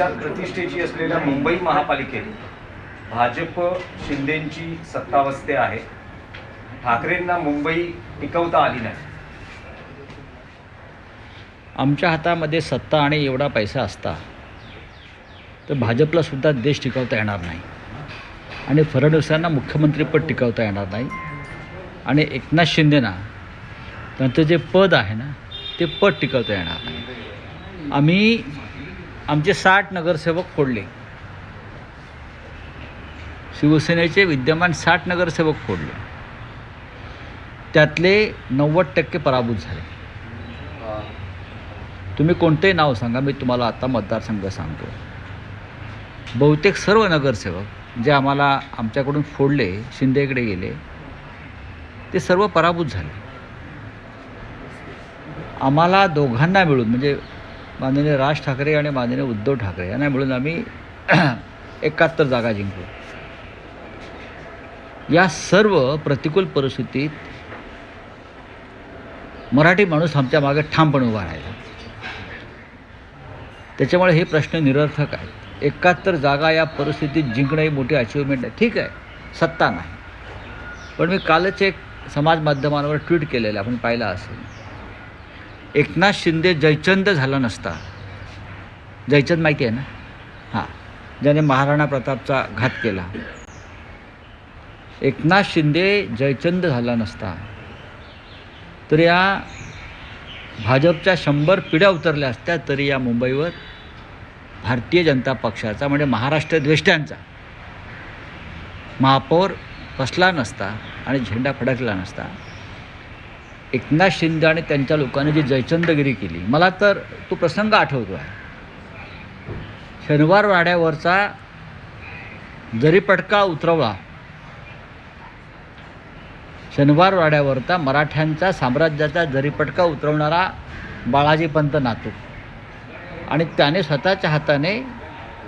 साक्षात प्रतिष्ठेची असलेल्या मुंबई महापालिकेत भाजप शिंदेंची सत्तावस्थे आहे. ठाकरेंना मुंबई टिकवता आली नाही. आमच्या हातामध्ये सत्ता आणि एवढा पैसा असता तर भाजपला सुद्धा देश टिकवता येणार नाही आणि फडणवीसांना मुख्यमंत्रीपद टिकवता येणार नाही आणि एकनाथ शिंदेना त्यांचं जे पद आहे ना ते पद टिकवता येणार नाही. आम्ही आमचे 60 नगरसेवक फोडले, शिवसेनेचे विद्यमान 60 नगरसेवक फोडले, त्यातले 90% पराभूत झाले. तुम्ही कोणतेही नाव सांगा, मी तुम्हाला आता मतदारसंघ सांगतो. बहुतेक सर्व नगरसेवक जे आम्हाला आमच्याकडून फोडले, शिंदेकडे गेले, ते सर्व पराभूत झाले. आम्हाला दोघांना मिळून म्हणजे माननीय राज ठाकरे आणि माननीय उद्धव ठाकरे यांना मिळून आम्ही 71 जागा जिंकलो. या सर्व प्रतिकूल परिस्थितीत मराठी माणूस आमच्या मागे ठामपणे उभा राहिला. त्याच्यामुळे हे प्रश्न निरर्थक आहेत. 71 जागा या परिस्थितीत जिंकणं ही मोठी अचिव्हमेंट आहे. ठीक आहे, सत्ता नाही, पण मी कालच एक समाज माध्यमांवर ट्विट केलेलं आपण पाहिलं असेल. एकनाथ शिंदे जयचंद झाला नसता, जयचंद माहिती आहे ना, हां, ज्याने महाराणा प्रतापचा घात केला. एकनाथ शिंदे जयचंद झाला नसता तर या भाजपच्या 100 पिढ्या उतरल्या असत्या तरी या मुंबईवर भारतीय जनता पक्षाचा म्हणजे महाराष्ट्र द्वेष्ट्यांचा महापौर बसला नसता आणि झेंडा फडकला नसता. एकनाथ शिंदे आणि त्यांच्या लोकांनी जी जयचंदगिरी केली, मला तर तो प्रसंग आठवतो आहे. शनिवार वाड्यावरचा जरीपटका उतरवला, शनिवार वाड्यावरचा मराठ्यांचा साम्राज्याचा जरीपटका उतरवणारा बाळाजी पंत नातू, आणि त्याने स्वतःच्या हाताने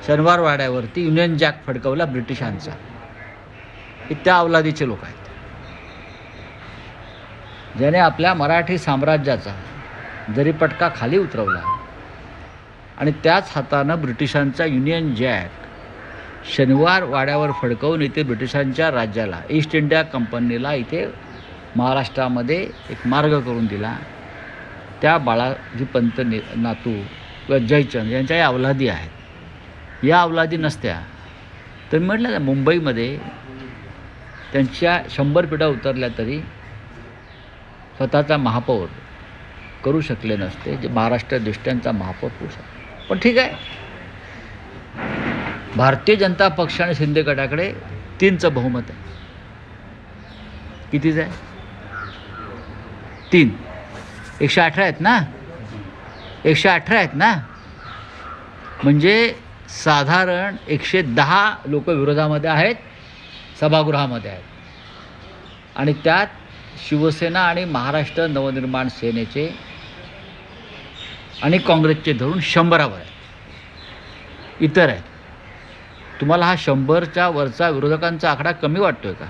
शनिवार वाड्यावरती युनियन जॅक फडकवला ब्रिटिशांचा. हे त्या अवलादीचे लोक आहेत, ज्याने आपल्या मराठी साम्राज्याचा जरीपटका खाली उतरवला आणि त्याच हातानं ब्रिटिशांचा युनियन जॅक शनिवार वाड्यावर फडकवून इथे ब्रिटिशांच्या राज्याला, ईस्ट इंडिया कंपनीला इथे महाराष्ट्रामध्ये एक मार्ग करून दिला. त्या बाळाजी पंत नातू किंवा जयचंद यांच्या या अवलादी आहेत. या अवलादी नसत्या तर म्हटलं ना, मुंबईमध्ये त्यांच्या 100 पिढ्या उतरल्या तरी स्वतःचा महापौर करू शकले नसते, जे महाराष्ट्र द्वेष्ट्यांचा महापौर होऊ शकतो. पण ठीक आहे, भारतीय जनता पक्ष आणि शिंदे गटाकडे 3चं बहुमत आहे. कितीच आहे? 3. 118 आहेत ना, 118 आहेत ना, म्हणजे साधारण 110 लोक विरोधामध्ये आहेत, सभागृहामध्ये आहेत, आणि त्यात शिवसेना आणि महाराष्ट्र नवनिर्माण सेनेचे आणि काँग्रेसचे धरून 100वर आहेत. इतर आहेत. तुम्हाला हा 100च्या वरचा विरोधकांचा आकडा कमी वाटतोय का?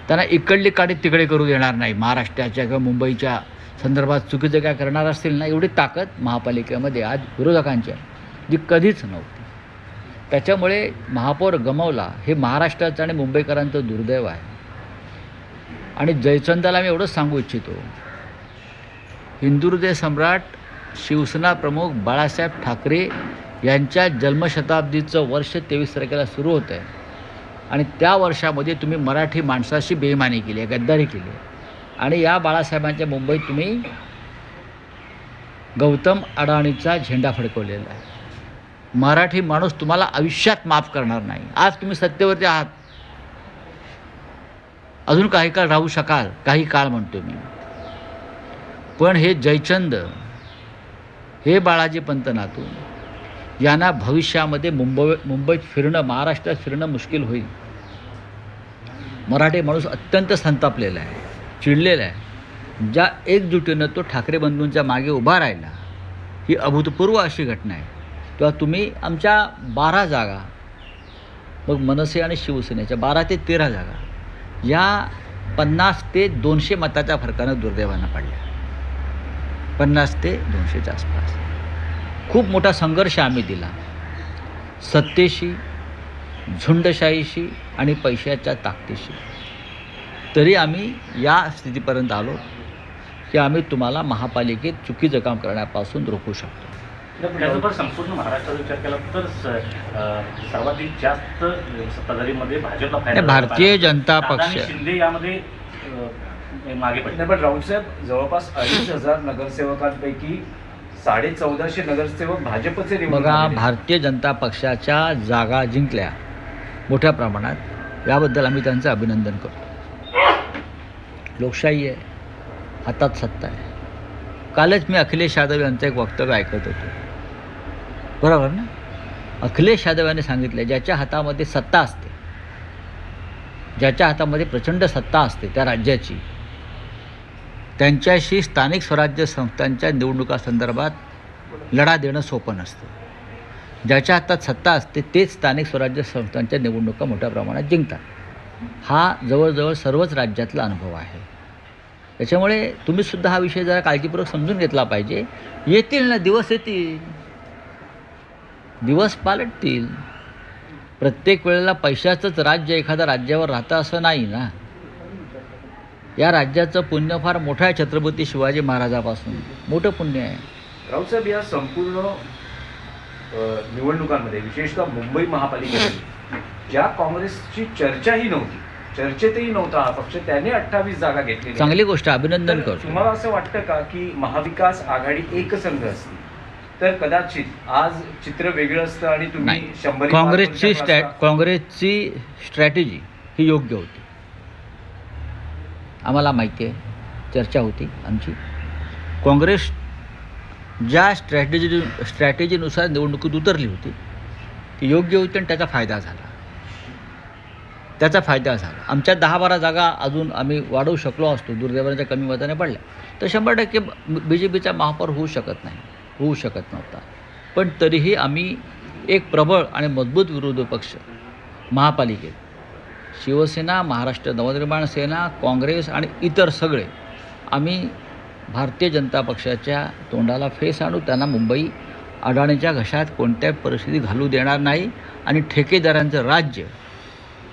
त्यांना इकडली काडी तिकडे करू देणार नाही. महाराष्ट्राच्या किंवा मुंबईच्या संदर्भात चुकीचं काय करणार असतील ना, एवढी ताकद महापालिकेमध्ये आज विरोधकांची आहे, जी कधीच नव्हती. त्याच्यामुळे महापौर गमावला हे महाराष्ट्राचं आणि मुंबईकरांचं दुर्दैव आहे. आणि जयचंदाला मी एवढंच सांगू इच्छितो, हिंदुहृदय सम्राट शिवसेना प्रमुख बाळासाहेब ठाकरे यांच्या जन्मशताब्दीचं वर्ष 23 तारखेला सुरू होतं आहे, आणि त्या वर्षामध्ये तुम्ही मराठी माणसाशी बेईमानी केली आहे, गद्दारी केली आहे, आणि या बाळासाहेबांच्या मुंबईत तुम्ही गौतम अडाणीचा झेंडा फडकवलेला आहे. मराठी माणूस तुम्हाला आयुष्यात माफ करणार नाही. आज तुम्ही सत्तेवरती आहात, अजून काही काळ राहू शकाल, काही काळ म्हणतो मी, पण हे जयचंद, हे बाळाजी पंत नातू यांना भविष्यामध्ये मुंबईत फिरणं, महाराष्ट्रात फिरणं मुश्किल होईल. मराठी माणूस अत्यंत संतापलेला आहे, चिडलेला आहे. ज्या एकजुटीनं तो ठाकरे बंधूंच्या मागे उभा राहिला, ही अभूतपूर्व अशी घटना आहे. तेव्हा तुम्ही आमच्या 12 जागा, मग मनसे आणि शिवसेनेच्या 12 ते 13 जागा या 50 ते 200 मताच्या फरकानं दुर्दैवानं पडल्या. 50 ते 200च्या आसपास. खूप मोठा संघर्ष आम्ही दिला, सत्तेशी, झुंडशाहीशी आणि पैशाच्या ताकदीशी. तरी आम्ही या स्थितीपर्यंत आलो की आम्ही तुम्हाला महापालिकेत चुकीचं काम करण्यापासून रोखू शकतो. त्याचबरोबर संपूर्ण महाराष्ट्राचा विचार केला तर सर्वाधिक जास्त सत्ताधारीमध्ये भाजपला फायदा झाला भारतीय पाहिजे. जनता दादा आणि पक्ष शिंदे यामध्ये मागे पडले. नाही, पण राऊतसाहेब जवळपास 2,500 नगरसेवकांपैकी 1450 नगरसेवक भाजपचे निवडून बघा, आलेले. भारतीय जनता पक्षाच्या जागा जिंकल्या मोठ्या प्रमाणात, याबद्दल आम्ही त्यांचं अभिनंदन करतो. लोकशाही आहे, हातात सत्ता आहे. कालच मी अखिलेश यादव यांचं एक वक्तव्य ऐकत होतो, बरोबर ना? अखिलेश यादव यांनी सांगितलं, ज्याच्या हातामध्ये सत्ता असते, ज्याच्या हातामध्ये प्रचंड सत्ता असते त्या राज्याची, त्यांच्याशी स्थानिक स्वराज्य संस्थांच्या निवडणुकासंदर्भात लढा देणं सोपं नसतं. ज्याच्या हातात सत्ता असते तेच स्थानिक स्वराज्य संस्थांच्या निवडणुका मोठ्या प्रमाणात जिंकतात. हा जवळजवळ सर्वच राज्यातला अनुभव आहे. त्याच्यामुळे तुम्हीसुद्धा हा विषय जरा काळजीपूर्वक समजून घेतला पाहिजे. येतील ना दिवस, येतील दिवस, पालटतील. प्रत्येक वेळेला पैशाचंच राज्य एखाद्या राज्यावर राहतं असं नाही ना. या राज्याचं पुण्य फार मोठं आहे, छत्रपती शिवाजी महाराजापासून मोठं पुण्य आहे. राऊतसाहेब, या संपूर्ण निवडणुकांमध्ये विशेषतः मुंबई महापालिकेमध्ये ज्या काँग्रेसची चर्चाही नव्हती, चर्चेतही नव्हता हा पक्ष, त्याने 28 जागा घेतलेल्या. चांगली गोष्ट, अभिनंदन तर करतो. तुम्हाला असं वाटतं का की महाविकास आघाडी एकसंघ असती तर कदाचित आज चित्र वेगळं असतं आणि तुम्ही नाही, 100 काँग्रेसची स्ट्रॅटेजी ही योग्य होती. आम्हाला माहिती आहे, चर्चा होती आमची. काँग्रेस ज्या स्ट्रॅटेजीनुसार निवडणुकीत उतरली होती ती योग्य होती आणि त्याचा फायदा झाला. आमच्या 10-12 जागा अजून आम्ही वाढवू शकलो असतो, दुर्दैवाने कमी मताने पडल्या तर 100% BJPचा महापौर होऊ शकत नव्हता. पण तरीही आम्ही एक प्रबळ आणि मजबूत विरोधी पक्ष महापालिकेत, शिवसेना, महाराष्ट्र नवनिर्माण सेना, काँग्रेस आणि इतर सगळे, आम्ही भारतीय जनता पक्षाच्या तोंडाला फेस आणू. त्यांना मुंबई अडाणीच्या घशात कोणत्याही परिस्थिती घालू देणार नाही आणि ठेकेदारांचं राज्य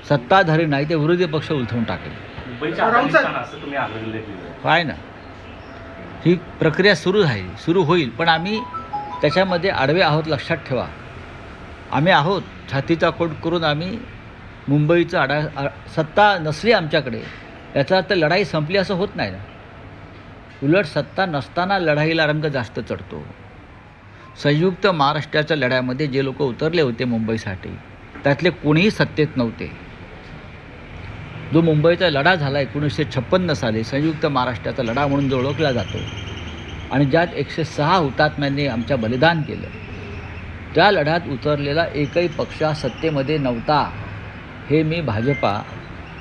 सत्ताधारी नाही ते विरोधी पक्ष उलथवून टाकेल. मुंबईच्या अफगाणिस्तान असं तुम्ही आग्रह केलं. काय ना, ही प्रक्रिया सुरू होईल, पण आम्ही त्याच्यामध्ये आडवे आहोत, लक्षात ठेवा. आम्ही आहोत, छातीचा कोट करून आम्ही मुंबईचं सत्ता नसली आमच्याकडे याचा अर्थ लढाई संपली असं होत नाही ना. उलट सत्ता नसताना लढाईला रंग जास्त चढतो. संयुक्त महाराष्ट्राच्या लढ्यामध्ये जे लोक उतरले होते मुंबईसाठी त्यातले कोणीही सत्तेत नव्हते. जो मुंबईचा लढा झाला 1956 साली, संयुक्त महाराष्ट्राचा लढा म्हणून जो ओळखला जातो आणि ज्यात 106 हुतात्म्यांनी आमच्या बलिदान केलं, त्या लढ्यात उतरलेला एकही पक्ष सत्तेमध्ये नव्हता. हे मी भाजपा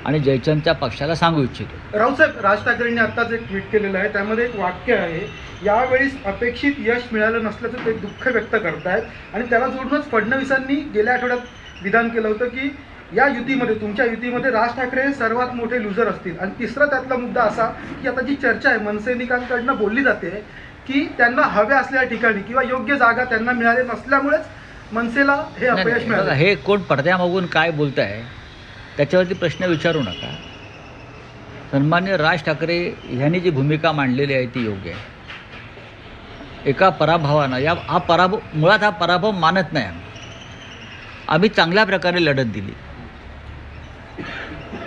आणि जयचंदच्या पक्षाला सांगू इच्छितो. राऊतसाहेब, राज ठाकरेंनी आत्ताच एक ट्विट केलेलं आहे, त्यामध्ये एक वाक्य आहे, यावेळीस अपेक्षित यश मिळालं नसल्याचं ते दुःख व्यक्त करतायत. आणि त्याला जोडूनच फडणवीसांनी गेल्या आठवड्यात विधान केलं होतं की या युतीमध्ये, तुमच्या युतीमध्ये राज ठाकरे हे सर्वात मोठे लुजर असतील. आणि तिसरा त्यातला मुद्दा असा की आता जी चर्चा आहे मनसैनिकांकडनं बोलली जाते की त्यांना हव्या असलेल्या ठिकाणी किंवा योग्य जागा त्यांना मिळाल्या नसल्यामुळेच मनसेला हे अपयश मिळालं. हे कोण पडद्यामागून काय बोलत आहे त्याच्यावरती प्रश्न विचारू नका. सन्मान्य राज ठाकरे ह्यांनी जी भूमिका मांडलेली आहे ती योग्य आहे. एका पराभवानं, मुळात हा पराभव मानत नाही आम्ही चांगल्या प्रकारे लढत दिली,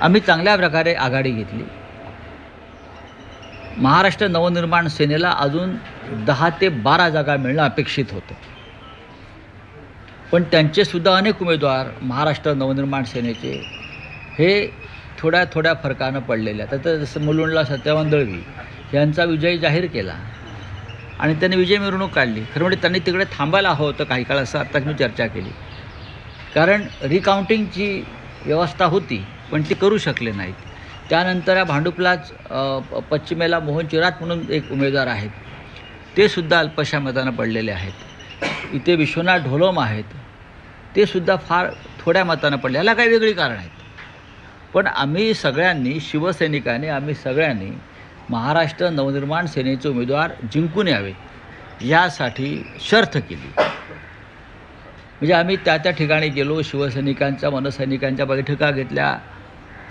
आम्ही चांगल्या प्रकारे आघाडी घेतली. महाराष्ट्र नवनिर्माण सेनेला अजून 10 ते 12 जागा मिळणं अपेक्षित होतं, पण त्यांचेसुद्धा अनेक उमेदवार महाराष्ट्र नवनिर्माण सेनेचे हे थोड्या फरकानं पडलेले. आता जसं मुलुंडला सत्यवान दळवी यांचा विजय जाहीर केला आणि त्यांनी विजय मिरवणूक काढली. खरं म्हणजे त्यांनी तिकडे थांबायला हवं होतं काही काळ, असं आत्ताच मी चर्चा केली. कारण रिकाउंटिंगची व्यवस्था होती पण ती करू शकले नाहीत. त्यानंतर या भांडुपलाच पश्चिमेला मोहन चिरात म्हणून एक उमेदवार आहेत, ते सुद्धा अल्पशा मतानं पडलेले आहेत. इथे विश्वनाथ ढोलम आहेत, ते सुद्धा फार थोड्या मतानं पडले. याला काही वेगळी कारण आहेत. पण आम्ही सगळ्यांनी, शिवसैनिकांनी, आम्ही सगळ्यांनी महाराष्ट्र नवनिर्माण सेनेचे उमेदवार जिंकून यावे यासाठी शर्थ केली. म्हणजे आम्ही त्या त्या ठिकाणी गेलो, शिवसैनिकांच्या मनसैनिकांच्या बैठका घेतल्या,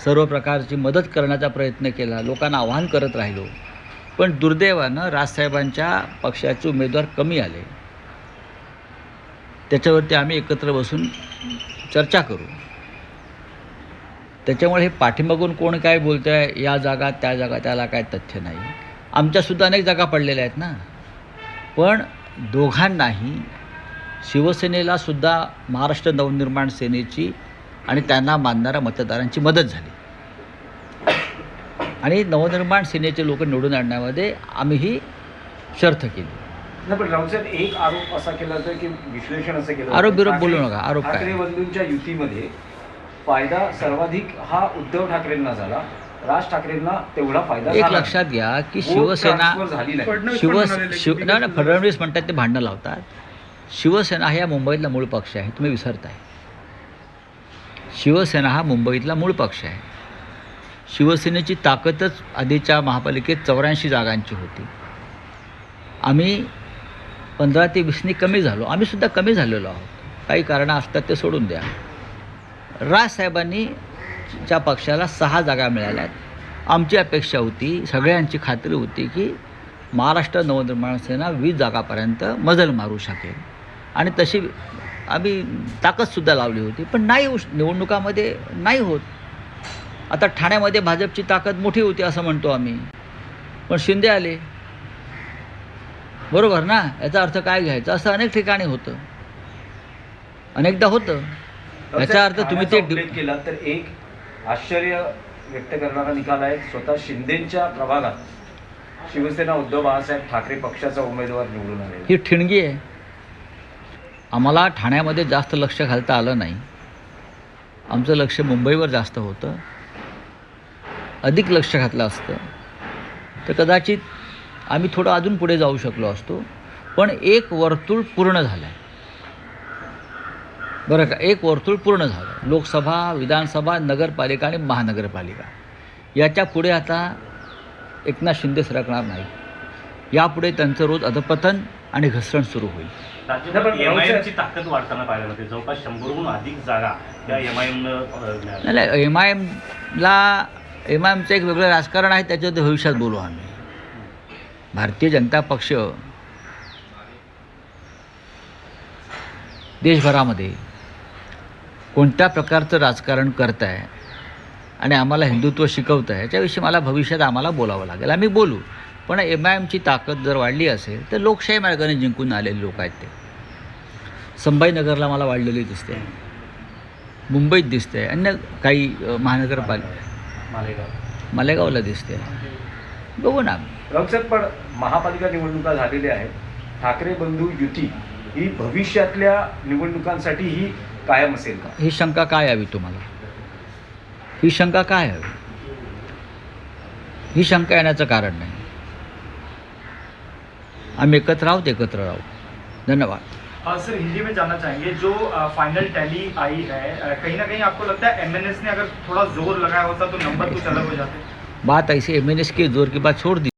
सर्व प्रकारची मदत करण्याचा प्रयत्न केला, लोकांना आवाहन करत राहिलो. पण दुर्दैवानं राजसाहेबांच्या पक्षाचे उमेदवार कमी आले. त्याच्यावरती आम्ही एकत्र बसून चर्चा करू. त्याच्यामुळे हे पाठीमागून कोण काय बोलतं आहे, या जागा त्या जागा, त्याला काय तथ्य नाही. आमच्यासुद्धा अनेक जागा पडलेल्या आहेत ना. पण दोघांनाही, शिवसेनेलासुद्धा महाराष्ट्र नवनिर्माण सेनेची आणि त्यांना मानणाऱ्या मतदारांची मदत झाली. आणि नवनिर्माण सेनेचे लोक निवडून आणण्यामध्ये आम्हीही शर्थ केली. नाही, पण राऊत साहेब, एक आरोप असा केला जातो की विश्लेषण असं केलं आरोप जातं, बिरोप बोलू नका. आरोप काय? ठाकरे बंधूंच्या युतीमध्ये फायदा सर्वाधिक हा उद्धव ठाकरेंना झाला, राज ठाकरेंना तेवढा फायदा एक झाला लक्षात घ्या की नाही. शिवसेना Vote transfer झाली नाही. फडणवीस पण म्हणालेले की नाही नाही, फडणवीस म्हणतात ते भांडणं लावतात. शिवसेना हा या मुंबईतला मूळ पक्ष आहे, तुम्ही विसरताय. शिवसेना हा मुंबईतला मूळ पक्ष आहे. शिवसेनेची ताकदच आधीच्या महापालिकेत 84 जागांची होती. आम्ही 15 ते 20 कमी झालो. आम्हीसुद्धा कमी झालेलो आहोत. काही कारणं असतात ते सोडून द्या. राजसाहेबांनी च्या पक्षाला 6 जागा मिळाल्यात. आमची अपेक्षा होती, सगळ्यांची खात्री होती की महाराष्ट्र नवनिर्माण सेना 20 जागापर्यंत मजल मारू शकेल. आणि तशी आम्ही ताकदसुद्धा लावली होती. पण नाही, निवडणुकामध्ये नाही होत. आता ठाण्यामध्ये भाजपची ताकद मोठी होती असं म्हणतो आम्ही, पण शिंदे आले. बरोबर ना? याचा अर्थ काय घ्यायचा? असं अनेक ठिकाणी होतं, अनेकदा होतं. याचा अर्थ तुम्ही ते उल्लेख केला तर एक आश्चर्य व्यक्त करणारा निकाल आहे. स्वतः शिंदेच्या प्रभागात शिवसेना उद्धव बाळासाहेब ठाकरे पक्षाचा उमेदवार निवडून आले. ही ठिणगी आहे. आम्हाला ठाण्यामध्ये जास्त लक्ष घालता आलं नाही. आमचं लक्ष मुंबईवर जास्त होतं. अधिक लक्ष घातलं असतं तर कदाचित आम्ही थोडं अजून पुढे जाऊ शकलो असतो. पण एक वर्तुळ पूर्ण झालं आहे, बरं का? एक वर्तुळ पूर्ण झालं. लोकसभा, विधानसभा, नगरपालिका आणि महानगरपालिका, याच्या पुढे आता एकनाथ शिंदे सरकणार नाही. यापुढे त्यांचं रोज अधपतन आणि घसरण सुरू होईल. राज्यात एमआयएमची ताकद वाढताना पाहायला मिळते. जवळपास 100हून अधिक जागा त्या एमआयएमनं मिळाल्या. नाही, एमआयएमचं एक वेगळं राजकारण आहे, त्याच्यात भविष्यात बोलू आम्ही. भारतीय जनता पक्ष देशभरामध्ये कोणत्या प्रकारचं राजकारण करत आहे आणि आम्हाला हिंदुत्व शिकवतं आहे, याच्याविषयी मला भविष्यात आम्हाला बोलावं लागेल. आम्ही बोलू. पण एमआयएमची ताकद जर वाढली असेल तर लोकशाही मार्गाने जिंकून आलेले लोक आहेत ते. संभाजीनगरला मला वाढलेली दिसते, मुंबईत दिसते, अन्य काही मालेगावला दिसते. बघू ना. राऊत साहेब, पण महापालिका निवडणुका झालेल्या आहेत. ठाकरे बंधू युती ही भविष्यातल्या निवडणुकांसाठी ही कायम असेल का? ही शंका काय हवी तुम्हाला? ही शंका काय हवी? ही शंका येण्याचं कारण नाही. आम्ही एकत्र आहोत, एकत्र राहू. धन्यवाद. सर, हिंदी में जानना चाहेंगे, जो फाइनल टैली आई है, कहीं ना कहीं आपको लगता है एमएनएस ने अगर थोड़ा जोर लगाया होता तो नंबर कुछ अलग हो जाते? बात ऐसी, एमएनएस के जोर की बात छोड़ दी.